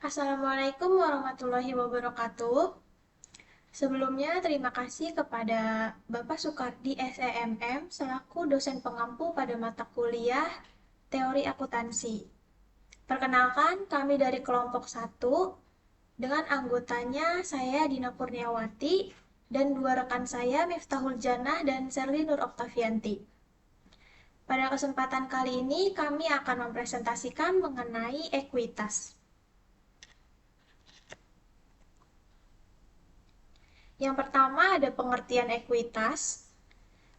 Assalamualaikum warahmatullahi wabarakatuh. Sebelumnya, terima kasih kepada Bapak Sukardi SEMM selaku dosen pengampu pada mata kuliah Teori Akuntansi. Perkenalkan, kami dari kelompok 1 dengan anggotanya saya Dina Kurniawati dan dua rekan saya Miftahul Jannah dan Serli Nur Oktavianti. Pada kesempatan kali ini kami akan mempresentasikan mengenai ekuitas. Yang pertama ada pengertian ekuitas.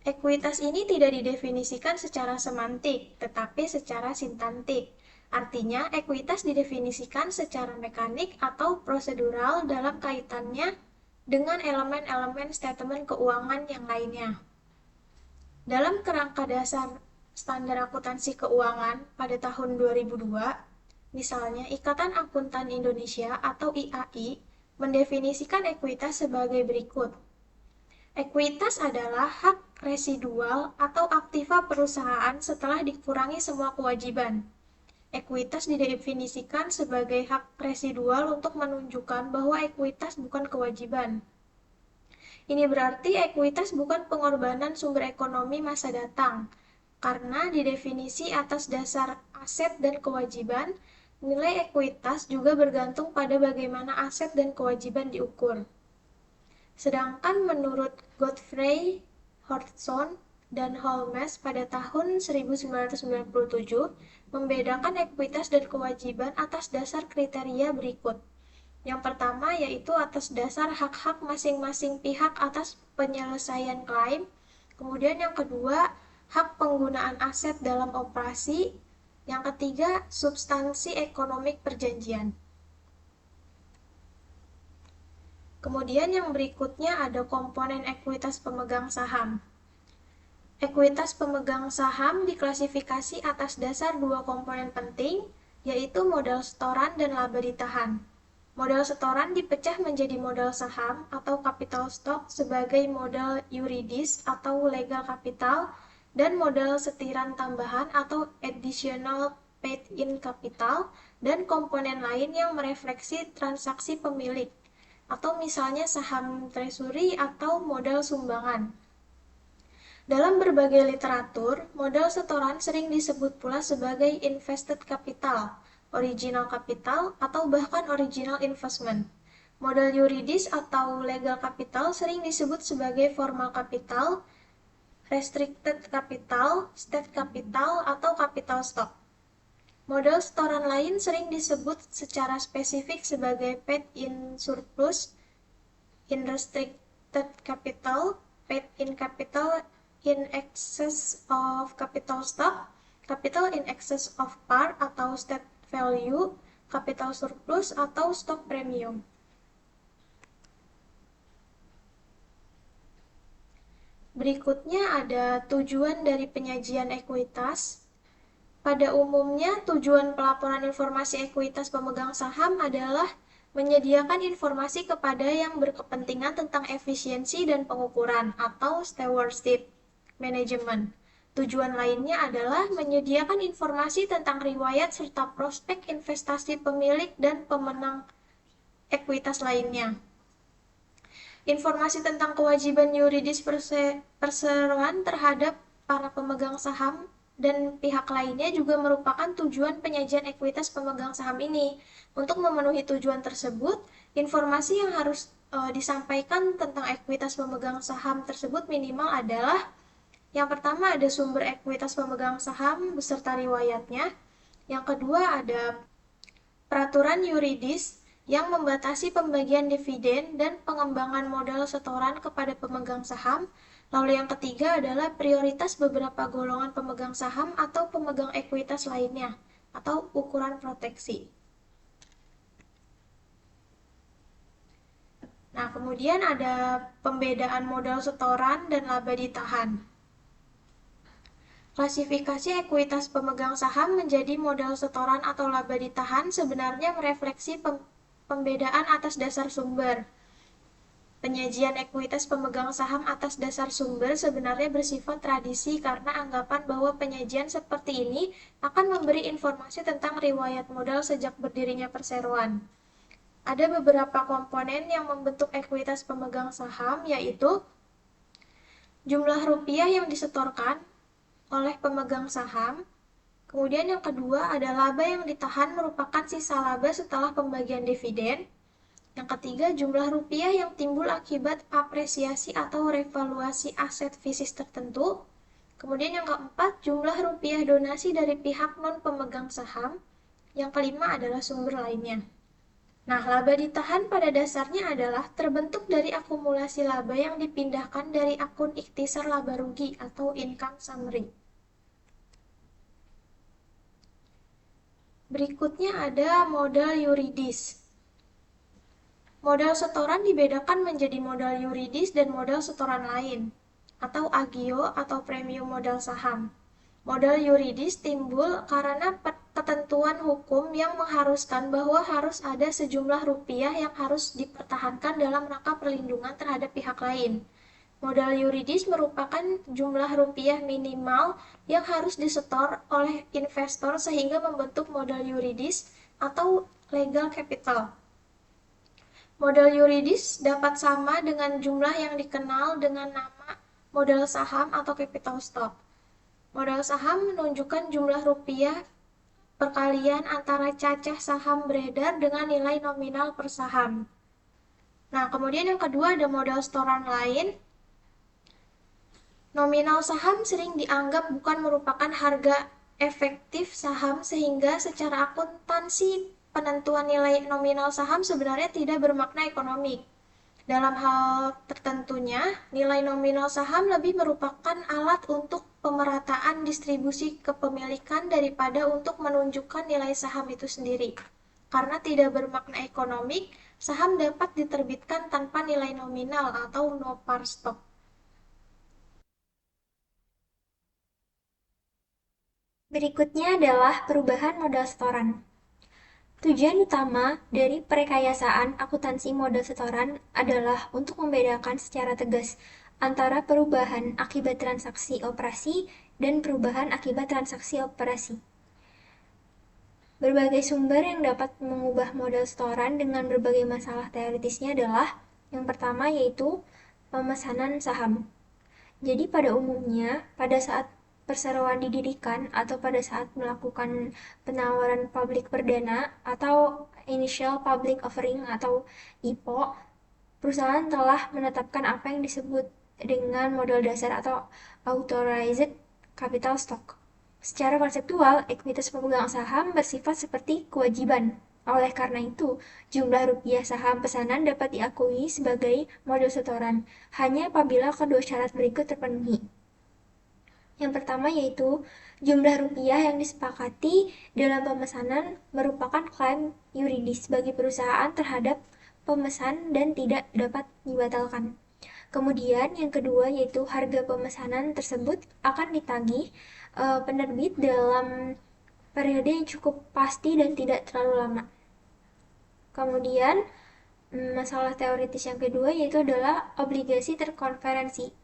Ekuitas ini tidak didefinisikan secara semantik, tetapi secara sintaktik. Artinya, ekuitas didefinisikan secara mekanik atau prosedural dalam kaitannya dengan elemen-elemen statement keuangan yang lainnya. Dalam kerangka dasar standar akuntansi keuangan pada tahun 2002, misalnya Ikatan Akuntan Indonesia atau IAI mendefinisikan ekuitas sebagai berikut. Ekuitas adalah hak residual atau aktiva perusahaan setelah dikurangi semua kewajiban. Ekuitas didefinisikan sebagai hak residual untuk menunjukkan bahwa ekuitas bukan kewajiban. Ini berarti ekuitas bukan pengorbanan sumber ekonomi masa datang, karena didefinisi atas dasar aset dan kewajiban, nilai ekuitas juga bergantung pada bagaimana aset dan kewajiban diukur. Sedangkan menurut Godfrey Hodgson dan Holmes pada tahun 1997 membedakan ekuitas dan kewajiban atas dasar kriteria berikut. Yang pertama yaitu atas dasar hak-hak masing-masing pihak atas penyelesaian klaim. Kemudian yang kedua, hak penggunaan aset dalam operasi. Yang ketiga, substansi ekonomik perjanjian. Kemudian yang berikutnya ada komponen ekuitas pemegang saham. Ekuitas pemegang saham diklasifikasi atas dasar dua komponen penting, yaitu modal setoran dan laba ditahan. Modal setoran dipecah menjadi modal saham atau capital stock sebagai modal yuridis atau legal capital dan modal setiran tambahan atau additional paid-in capital dan komponen lain yang merefleksi transaksi pemilik atau misalnya saham treasury atau modal sumbangan. Dalam berbagai literatur, modal setoran sering disebut pula sebagai invested capital, original capital, atau bahkan original investment. Modal yuridis atau legal capital sering disebut sebagai formal capital, restricted capital, state capital, atau capital stock. Modal setoran lain sering disebut secara spesifik sebagai paid-in surplus, in restricted capital, paid-in capital in excess of capital stock, capital in excess of par atau state value, capital surplus atau stock premium. Berikutnya ada tujuan dari penyajian ekuitas. Pada umumnya, tujuan pelaporan informasi ekuitas pemegang saham adalah menyediakan informasi kepada yang berkepentingan tentang efisiensi dan pengukuran atau stewardship management. Tujuan lainnya adalah menyediakan informasi tentang riwayat serta prospek investasi pemilik dan pemenang ekuitas lainnya. Informasi tentang kewajiban yuridis perseroan terhadap para pemegang saham dan pihak lainnya juga merupakan tujuan penyajian ekuitas pemegang saham ini. Untuk memenuhi tujuan tersebut, informasi yang harus disampaikan tentang ekuitas pemegang saham tersebut minimal adalah yang pertama ada sumber ekuitas pemegang saham beserta riwayatnya. Yang kedua ada peraturan yuridis yang membatasi pembagian dividen dan pengembangan modal setoran kepada pemegang saham. Lalu yang ketiga adalah prioritas beberapa golongan pemegang saham atau pemegang ekuitas lainnya, atau ukuran proteksi. Nah, kemudian ada pembedaan modal setoran dan laba ditahan. Klasifikasi ekuitas pemegang saham menjadi modal setoran atau laba ditahan sebenarnya merefleksi pembedaan atas dasar sumber. Penyajian ekuitas pemegang saham atas dasar sumber sebenarnya bersifat tradisi karena anggapan bahwa penyajian seperti ini akan memberi informasi tentang riwayat modal sejak berdirinya perseroan. Ada beberapa komponen yang membentuk ekuitas pemegang saham, yaitu jumlah rupiah yang disetorkan oleh pemegang saham. Kemudian yang kedua ada laba yang ditahan merupakan sisa laba setelah pembagian dividen. Yang ketiga, jumlah rupiah yang timbul akibat apresiasi atau revaluasi aset fisik tertentu. Kemudian yang keempat, jumlah rupiah donasi dari pihak non pemegang saham. Yang kelima adalah sumber lainnya. Nah, laba ditahan pada dasarnya adalah terbentuk dari akumulasi laba yang dipindahkan dari akun ikhtisar laba rugi atau income summary. Berikutnya ada modal yuridis. Modal setoran dibedakan menjadi modal yuridis dan modal setoran lain, atau agio atau premium modal saham. Modal yuridis timbul karena ketentuan hukum yang mengharuskan bahwa harus ada sejumlah rupiah yang harus dipertahankan dalam rangka perlindungan terhadap pihak lain. Modal yuridis merupakan jumlah rupiah minimal yang harus disetor oleh investor sehingga membentuk modal yuridis atau legal capital. Modal yuridis dapat sama dengan jumlah yang dikenal dengan nama modal saham atau capital stock. Modal saham menunjukkan jumlah rupiah perkalian antara cacah saham beredar dengan nilai nominal per saham. Nah, kemudian yang kedua ada modal setoran lain. Nominal saham sering dianggap bukan merupakan harga efektif saham sehingga secara akuntansi penentuan nilai nominal saham sebenarnya tidak bermakna ekonomik. Dalam hal tertentunya, nilai nominal saham lebih merupakan alat untuk pemerataan distribusi kepemilikan daripada untuk menunjukkan nilai saham itu sendiri. Karena tidak bermakna ekonomik, saham dapat diterbitkan tanpa nilai nominal atau no par stock. Berikutnya adalah perubahan modal setoran. Tujuan utama dari perekayasaan akuntansi modal setoran adalah untuk membedakan secara tegas antara perubahan akibat transaksi operasi dan perubahan akibat transaksi operasi. Berbagai sumber yang dapat mengubah modal setoran dengan berbagai masalah teoritisnya adalah yang pertama yaitu pemesanan saham. Jadi pada umumnya, pada saat perseroan didirikan atau pada saat melakukan penawaran publik perdana atau initial public offering atau IPO, perusahaan telah menetapkan apa yang disebut dengan modal dasar atau authorized capital stock. Secara konseptual, ekuitas pemegang saham bersifat seperti kewajiban. Oleh karena itu, jumlah rupiah saham pesanan dapat diakui sebagai modal setoran hanya apabila kedua syarat berikut terpenuhi. Yang pertama yaitu jumlah rupiah yang disepakati dalam pemesanan merupakan klaim yuridis bagi perusahaan terhadap pemesan dan tidak dapat dibatalkan. Kemudian yang kedua yaitu harga pemesanan tersebut akan ditagih penerbit dalam periode yang cukup pasti dan tidak terlalu lama. Kemudian masalah teoritis yang kedua yaitu adalah obligasi terkonferensi.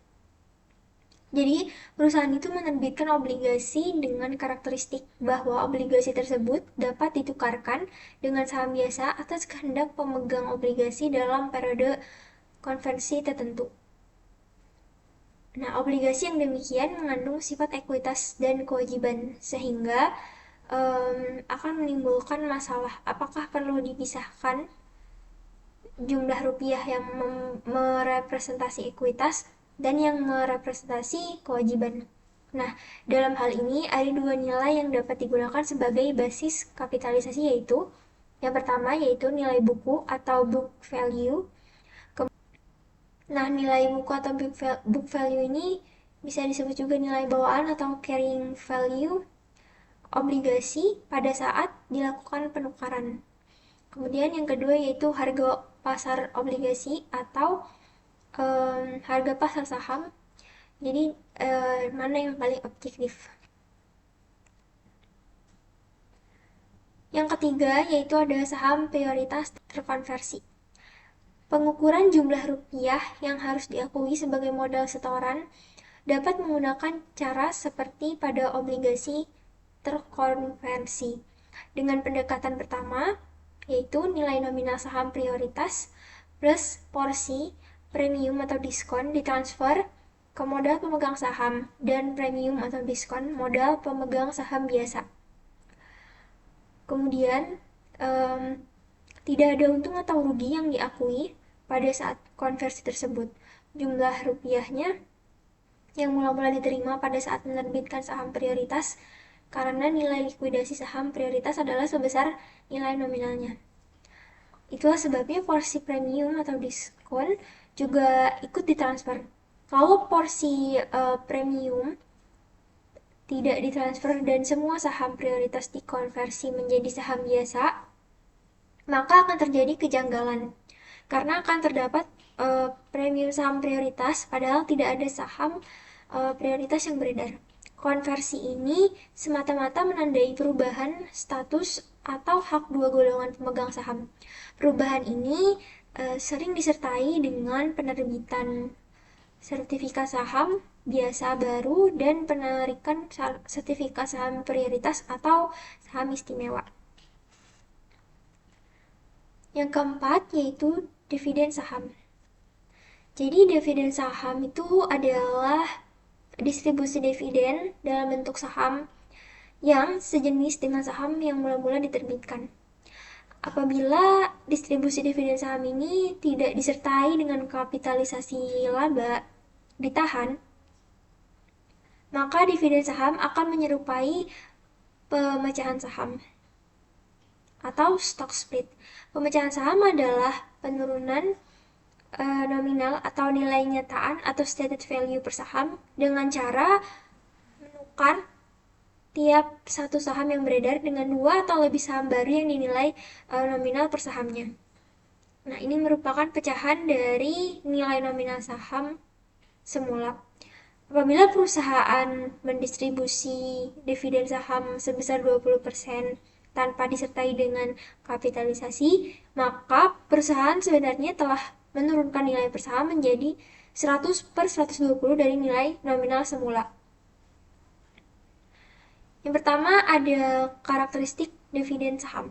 Jadi, perusahaan itu menerbitkan obligasi dengan karakteristik bahwa obligasi tersebut dapat ditukarkan dengan saham biasa atas kehendak pemegang obligasi dalam periode konversi tertentu. Nah, obligasi yang demikian mengandung sifat ekuitas dan kewajiban, sehingga akan menimbulkan masalah apakah perlu dipisahkan jumlah rupiah yang merepresentasi ekuitas dan yang merepresentasi kewajiban. Nah, dalam hal ini ada dua nilai yang dapat digunakan sebagai basis kapitalisasi yaitu yang pertama yaitu nilai buku atau book value. Nah, nilai buku atau book value ini bisa disebut juga nilai bawaan atau carrying value obligasi pada saat dilakukan penukaran. Kemudian yang kedua yaitu harga pasar obligasi atau harga pasar saham. Jadi mana yang paling objektif? Yang ketiga yaitu ada saham prioritas terkonversi. Pengukuran jumlah rupiah yang harus diakui sebagai modal setoran dapat menggunakan cara seperti pada obligasi terkonversi. Dengan pendekatan pertama, yaitu nilai nominal saham prioritas plus porsi premium atau diskon ditransfer ke modal pemegang saham dan premium atau diskon modal pemegang saham biasa. Kemudian, em, tidak ada untung atau rugi yang diakui pada saat konversi tersebut. Jumlah rupiahnya yang mula-mula diterima pada saat menerbitkan saham prioritas karena nilai likuidasi saham prioritas adalah sebesar nilai nominalnya. Itulah sebabnya porsi premium atau diskon juga ikut ditransfer. Kalau porsi premium tidak ditransfer dan semua saham prioritas dikonversi menjadi saham biasa, maka akan terjadi kejanggalan. Karena akan terdapat premium saham prioritas padahal tidak ada saham prioritas yang beredar. Konversi ini semata-mata menandai perubahan status atau hak dua golongan pemegang saham. Perubahan ini sering disertai dengan penerbitan sertifikat saham biasa baru dan penarikan sertifikat saham prioritas atau saham istimewa. Yang keempat yaitu dividen saham. Jadi dividen saham itu adalah distribusi dividen dalam bentuk saham yang sejenis dengan saham yang mula-mula diterbitkan. Apabila distribusi dividen saham ini tidak disertai dengan kapitalisasi laba ditahan, maka dividen saham akan menyerupai pemecahan saham atau stock split. Pemecahan saham adalah penurunan nominal atau nilai nyataan atau stated value per saham dengan cara menukar tiap satu saham yang beredar dengan dua atau lebih saham baru yang dinilai nominal per sahamnya. Nah, ini merupakan pecahan dari nilai nominal saham semula. Apabila perusahaan mendistribusi dividen saham sebesar 20% tanpa disertai dengan kapitalisasi, maka perusahaan sebenarnya telah menurunkan nilai per saham menjadi 100/120 dari nilai nominal semula. Yang pertama ada karakteristik dividen saham.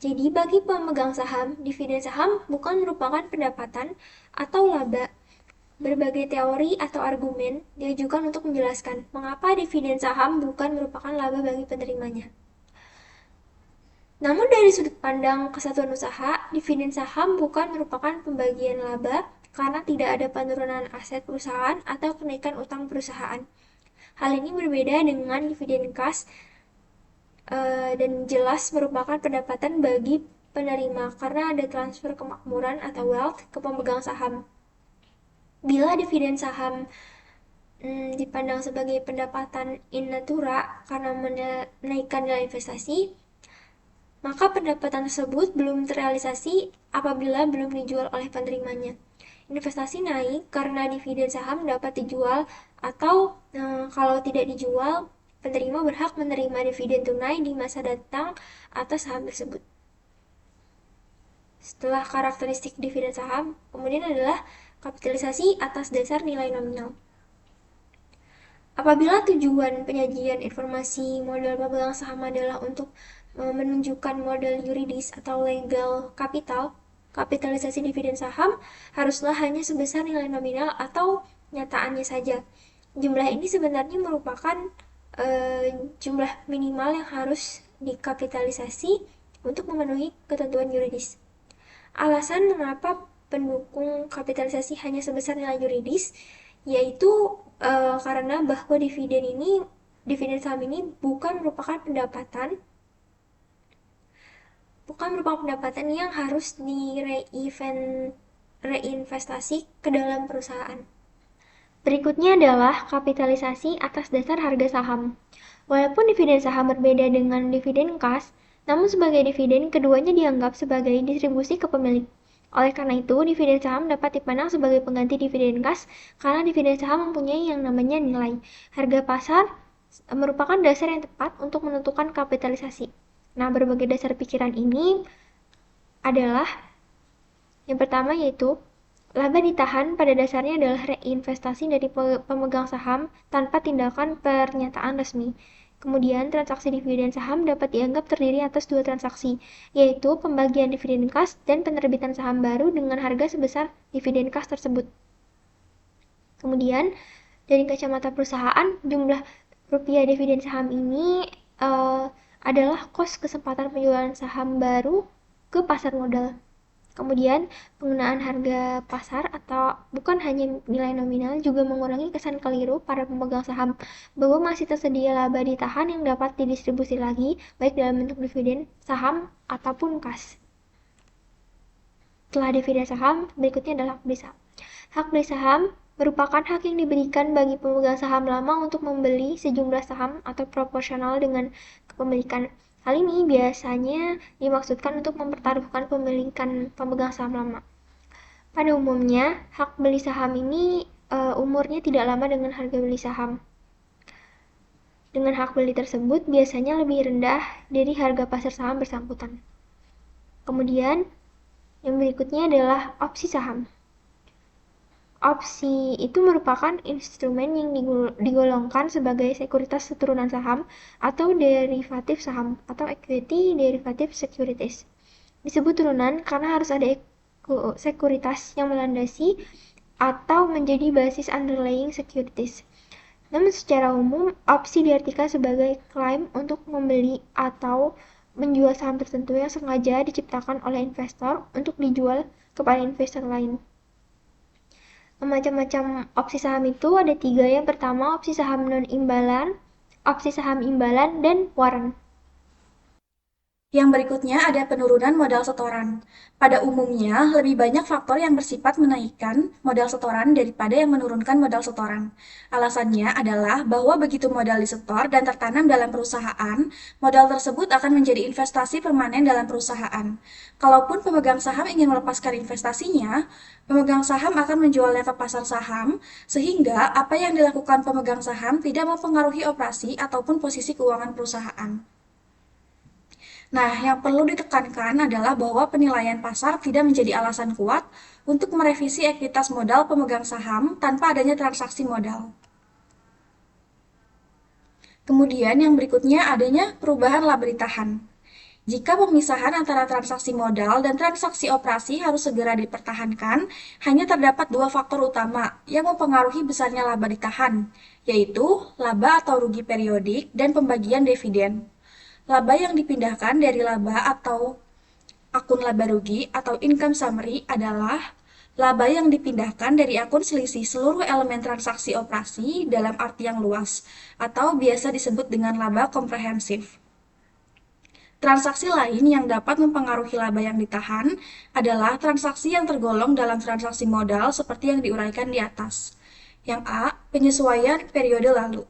Jadi bagi pemegang saham, dividen saham bukan merupakan pendapatan atau laba. Berbagai teori atau argumen diajukan untuk menjelaskan mengapa dividen saham bukan merupakan laba bagi penerimanya. Namun dari sudut pandang kesatuan usaha, dividen saham bukan merupakan pembagian laba karena tidak ada penurunan aset perusahaan atau kenaikan utang perusahaan. Hal ini berbeda dengan dividen kas dan jelas merupakan pendapatan bagi penerima karena ada transfer kemakmuran atau wealth ke pemegang saham. Bila dividen saham dipandang sebagai pendapatan in natura karena menaikkan nilai investasi, maka pendapatan tersebut belum terrealisasi apabila belum dijual oleh penerimanya. Investasi naik karena dividen saham dapat dijual atau kalau tidak dijual, penerima berhak menerima dividen tunai di masa datang atas saham tersebut. Setelah karakteristik dividen saham, kemudian adalah kapitalisasi atas dasar nilai nominal. Apabila tujuan penyajian informasi modal pemegang saham adalah untuk menunjukkan modal yuridis atau legal kapital, kapitalisasi dividen saham haruslah hanya sebesar nilai nominal atau nyataannya saja. Jumlah ini sebenarnya merupakan jumlah minimal yang harus dikapitalisasi untuk memenuhi ketentuan yuridis. Alasan mengapa pendukung kapitalisasi hanya sebesar nilai yuridis yaitu karena bahwa dividen saham ini bukan merupakan pendapatan yang harus reinvestasi ke dalam perusahaan. Berikutnya adalah kapitalisasi atas dasar harga saham. Walaupun dividen saham berbeda dengan dividen kas, namun sebagai dividen keduanya dianggap sebagai distribusi ke pemilik. Oleh karena itu, dividen saham dapat dipandang sebagai pengganti dividen kas karena dividen saham mempunyai yang namanya nilai. Harga pasar merupakan dasar yang tepat untuk menentukan kapitalisasi. Nah, berbagai dasar pikiran ini adalah yang pertama yaitu laba ditahan pada dasarnya adalah reinvestasi dari pemegang saham tanpa tindakan pernyataan resmi. Kemudian, transaksi dividen saham dapat dianggap terdiri atas dua transaksi, yaitu pembagian dividen kas dan penerbitan saham baru dengan harga sebesar dividen kas tersebut. Kemudian, dari kacamata perusahaan, jumlah rupiah dividen saham ini adalah kos kesempatan penjualan saham baru ke pasar modal. Kemudian, penggunaan harga pasar atau bukan hanya nilai nominal juga mengurangi kesan keliru para pemegang saham bahwa masih tersedia laba ditahan yang dapat didistribusi lagi, baik dalam bentuk dividen saham ataupun kas. Setelah dividen saham, berikutnya adalah hak beli saham. Hak beli saham merupakan hak yang diberikan bagi pemegang saham lama untuk membeli sejumlah saham atau proporsional dengan kepemilikan. Hal ini biasanya dimaksudkan untuk mempertaruhkan pemilikan pemegang saham lama. Pada umumnya, hak beli saham ini umurnya tidak lama dengan harga beli saham. Dengan hak beli tersebut biasanya lebih rendah dari harga pasar saham bersangkutan. Kemudian, yang berikutnya adalah opsi saham. Opsi itu merupakan instrumen yang digolongkan sebagai sekuritas turunan saham atau derivatif saham atau equity derivative securities. Disebut turunan karena harus ada sekuritas yang melandasi atau menjadi basis underlying securities. Namun secara umum, opsi diartikan sebagai klaim untuk membeli atau menjual saham tertentu yang sengaja diciptakan oleh investor untuk dijual kepada investor lain. Macam-macam opsi saham itu ada 3. Yang pertama, opsi saham non-imbalan, opsi saham imbalan, dan warrant. Yang berikutnya ada penurunan modal setoran. Pada umumnya, lebih banyak faktor yang bersifat menaikkan modal setoran daripada yang menurunkan modal setoran. Alasannya adalah bahwa begitu modal disetor dan tertanam dalam perusahaan, modal tersebut akan menjadi investasi permanen dalam perusahaan. Kalaupun pemegang saham ingin melepaskan investasinya, pemegang saham akan menjualnya ke pasar saham, sehingga apa yang dilakukan pemegang saham tidak mempengaruhi operasi ataupun posisi keuangan perusahaan. Nah, yang perlu ditekankan adalah bahwa penilaian pasar tidak menjadi alasan kuat untuk merevisi ekuitas modal pemegang saham tanpa adanya transaksi modal. Kemudian yang berikutnya adanya perubahan laba ditahan. Jika pemisahan antara transaksi modal dan transaksi operasi harus segera dipertahankan, hanya terdapat 2 faktor utama yang mempengaruhi besarnya laba ditahan, yaitu laba atau rugi periodik dan pembagian dividen. Laba yang dipindahkan dari laba atau akun laba rugi atau income summary adalah laba yang dipindahkan dari akun selisih seluruh elemen transaksi operasi dalam arti yang luas, atau biasa disebut dengan laba komprehensif. Transaksi lain yang dapat mempengaruhi laba yang ditahan adalah transaksi yang tergolong dalam transaksi modal seperti yang diuraikan di atas. Yang A, penyesuaian periode lalu.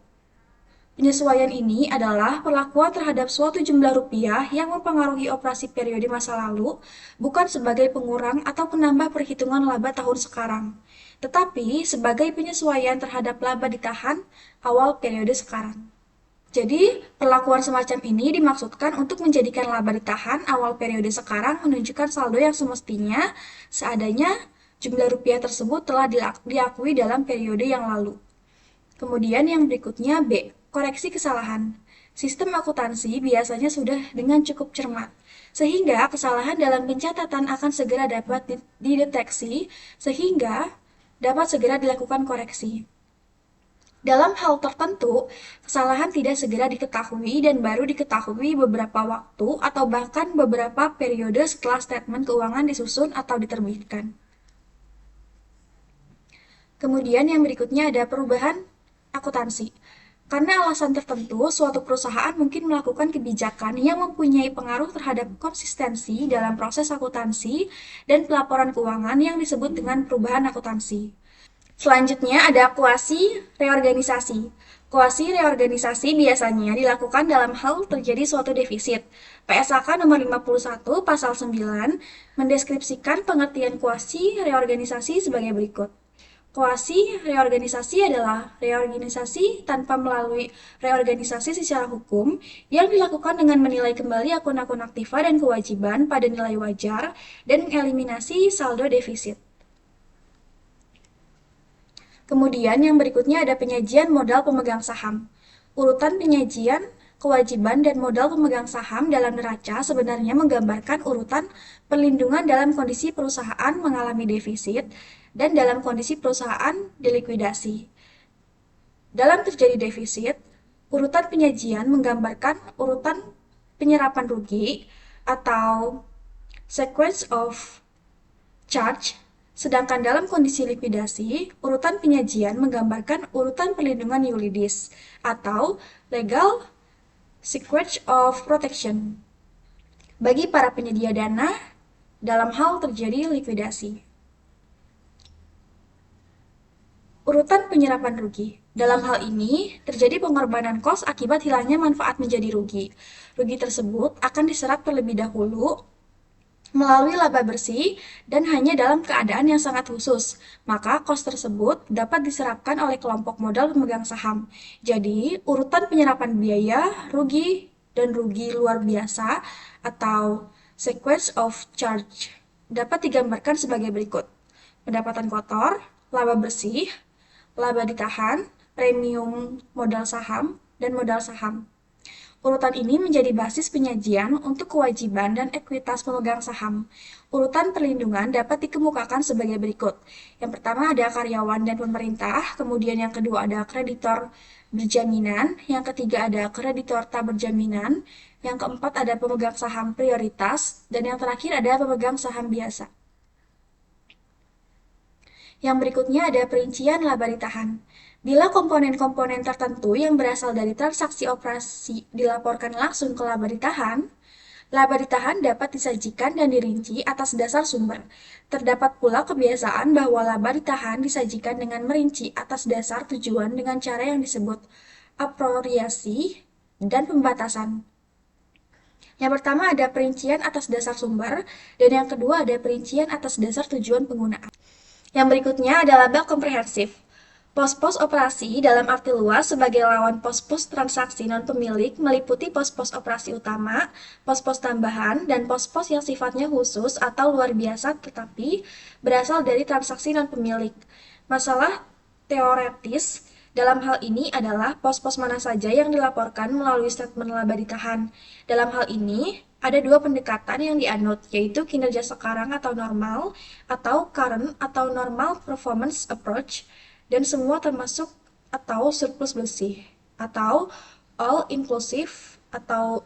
Penyesuaian ini adalah perlakuan terhadap suatu jumlah rupiah yang mempengaruhi operasi periode masa lalu, bukan sebagai pengurang atau penambah perhitungan laba tahun sekarang, tetapi sebagai penyesuaian terhadap laba ditahan awal periode sekarang. Jadi, perlakuan semacam ini dimaksudkan untuk menjadikan laba ditahan awal periode sekarang menunjukkan saldo yang semestinya seadanya jumlah rupiah tersebut telah diakui dalam periode yang lalu. Kemudian yang berikutnya B, koreksi kesalahan. Sistem akuntansi biasanya sudah dengan cukup cermat, sehingga kesalahan dalam pencatatan akan segera dapat dideteksi, sehingga dapat segera dilakukan koreksi. Dalam hal tertentu, kesalahan tidak segera diketahui dan baru diketahui beberapa waktu atau bahkan beberapa periode setelah statement keuangan disusun atau diterbitkan. Kemudian yang berikutnya ada perubahan akuntansi. Karena alasan tertentu, suatu perusahaan mungkin melakukan kebijakan yang mempunyai pengaruh terhadap konsistensi dalam proses akuntansi dan pelaporan keuangan yang disebut dengan perubahan akuntansi. Selanjutnya ada kuasi reorganisasi. Kuasi reorganisasi biasanya dilakukan dalam hal terjadi suatu defisit. PSAK nomor 51 pasal 9 mendeskripsikan pengertian kuasi reorganisasi sebagai berikut. Kuasi reorganisasi adalah reorganisasi tanpa melalui reorganisasi secara hukum yang dilakukan dengan menilai kembali akun-akun aktiva dan kewajiban pada nilai wajar dan mengeliminasi saldo defisit. Kemudian yang berikutnya ada penyajian modal pemegang saham. Urutan penyajian kewajiban dan modal pemegang saham dalam neraca sebenarnya menggambarkan urutan perlindungan dalam kondisi perusahaan mengalami defisit dan dalam kondisi perusahaan dilikuidasi. Dalam terjadi defisit, urutan penyajian menggambarkan urutan penyerapan rugi atau sequence of charge, sedangkan dalam kondisi likuidasi, urutan penyajian menggambarkan urutan perlindungan yuridis atau legal sequence of protection bagi para penyedia dana dalam hal terjadi likuidasi. Urutan penyerapan rugi. Dalam hal ini, terjadi pengorbanan kos akibat hilangnya manfaat menjadi rugi. Rugi tersebut akan diserap terlebih dahulu melalui laba bersih dan hanya dalam keadaan yang sangat khusus, maka kos tersebut dapat diserapkan oleh kelompok modal pemegang saham. Jadi, urutan penyerapan biaya, rugi, dan rugi luar biasa atau sequence of charge dapat digambarkan sebagai berikut. Pendapatan kotor, laba bersih, laba ditahan, premium modal saham, dan modal saham. Urutan ini menjadi basis penyajian untuk kewajiban dan ekuitas pemegang saham. Urutan perlindungan dapat dikemukakan sebagai berikut. Yang pertama ada karyawan dan pemerintah, kemudian yang kedua ada kreditor berjaminan, yang ketiga ada kreditor tak berjaminan, yang keempat ada pemegang saham prioritas, dan yang terakhir ada pemegang saham biasa. Yang berikutnya ada perincian laba ditahan. Bila komponen-komponen tertentu yang berasal dari transaksi operasi dilaporkan langsung ke laba ditahan dapat disajikan dan dirinci atas dasar sumber. Terdapat pula kebiasaan bahwa laba ditahan disajikan dengan merinci atas dasar tujuan dengan cara yang disebut apropriasi dan pembatasan. Yang pertama ada perincian atas dasar sumber, dan yang kedua ada perincian atas dasar tujuan penggunaan. Yang berikutnya ada laba komprehensif. Pos-pos operasi dalam arti luas sebagai lawan pos-pos transaksi non-pemilik meliputi pos-pos operasi utama, pos-pos tambahan, dan pos-pos yang sifatnya khusus atau luar biasa tetapi berasal dari transaksi non-pemilik. Masalah teoretis dalam hal ini adalah pos-pos mana saja yang dilaporkan melalui statement laba ditahan. Dalam hal ini, ada dua pendekatan yang dianut, yaitu kinerja sekarang atau normal, atau current atau normal performance approach, dan semua termasuk atau surplus bersih, atau all inclusive atau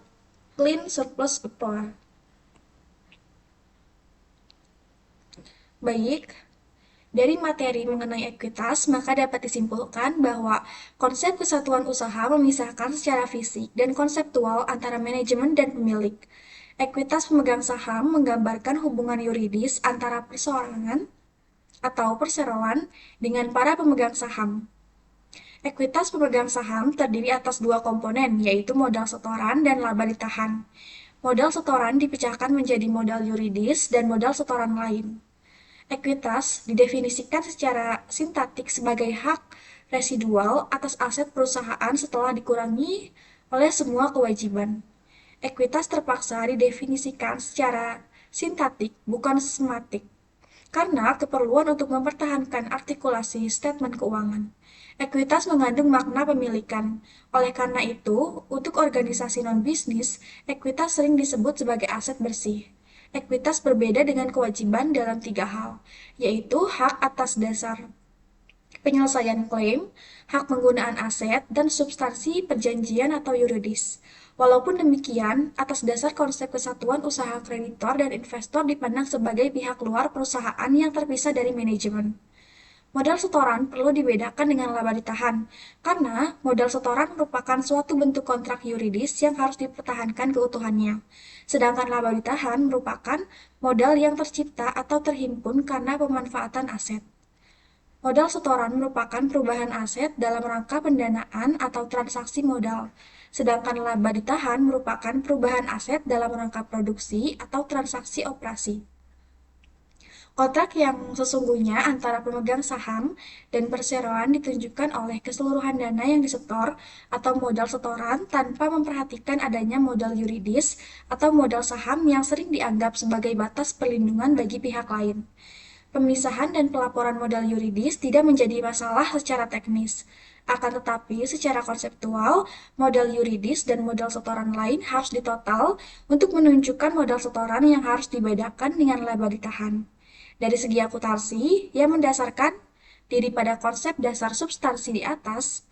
clean surplus approach. Baik, dari materi mengenai ekuitas, maka dapat disimpulkan bahwa konsep kesatuan usaha memisahkan secara fisik dan konseptual antara manajemen dan pemilik. Ekuitas pemegang saham menggambarkan hubungan yuridis antara perseorangan atau perseroan dengan para pemegang saham. Ekuitas pemegang saham terdiri atas dua komponen, yaitu modal setoran dan laba ditahan. Modal setoran dipecahkan menjadi modal yuridis dan modal setoran lain. Ekuitas didefinisikan secara sintaktik sebagai hak residual atas aset perusahaan setelah dikurangi oleh semua kewajiban. Ekuitas terpaksa didefinisikan secara sintaktik, bukan sistematik, karena keperluan untuk mempertahankan artikulasi statement keuangan. Ekuitas mengandung makna pemilikan. Oleh karena itu, untuk organisasi non-bisnis, ekuitas sering disebut sebagai aset bersih. Ekuitas berbeda dengan kewajiban dalam tiga hal, yaitu hak atas dasar penyelesaian klaim, hak penggunaan aset, dan substansi perjanjian atau yuridis. Walaupun demikian, atas dasar konsep kesatuan usaha kreditor dan investor dipandang sebagai pihak luar perusahaan yang terpisah dari manajemen. Modal setoran perlu dibedakan dengan laba ditahan, karena modal setoran merupakan suatu bentuk kontrak yuridis yang harus dipertahankan keutuhannya. Sedangkan laba ditahan merupakan modal yang tercipta atau terhimpun karena pemanfaatan aset. Modal setoran merupakan perubahan aset dalam rangka pendanaan atau transaksi modal. Sedangkan laba ditahan merupakan perubahan aset dalam rangka produksi atau transaksi operasi. Kontrak yang sesungguhnya antara pemegang saham dan perseroan ditunjukkan oleh keseluruhan dana yang disetor atau modal setoran tanpa memperhatikan adanya modal yuridis atau modal saham yang sering dianggap sebagai batas perlindungan bagi pihak lain. Pemisahan dan pelaporan modal yuridis tidak menjadi masalah secara teknis. Akan tetapi, secara konseptual, modal yuridis dan modal setoran lain harus ditotal untuk menunjukkan modal setoran yang harus dibedakan dengan laba ditahan. Dari segi akuntansi, yang mendasarkan diri pada konsep dasar substansi di atas,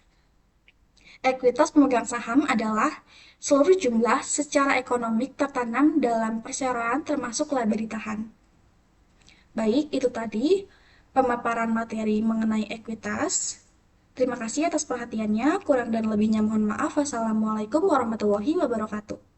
ekuitas pemegang saham adalah seluruh jumlah secara ekonomik tertanam dalam perseroan termasuk laba ditahan. Baik, itu tadi pemaparan materi mengenai ekuitas. Terima kasih atas perhatiannya. Kurang dan lebihnya mohon maaf. Wassalamualaikum warahmatullahi wabarakatuh.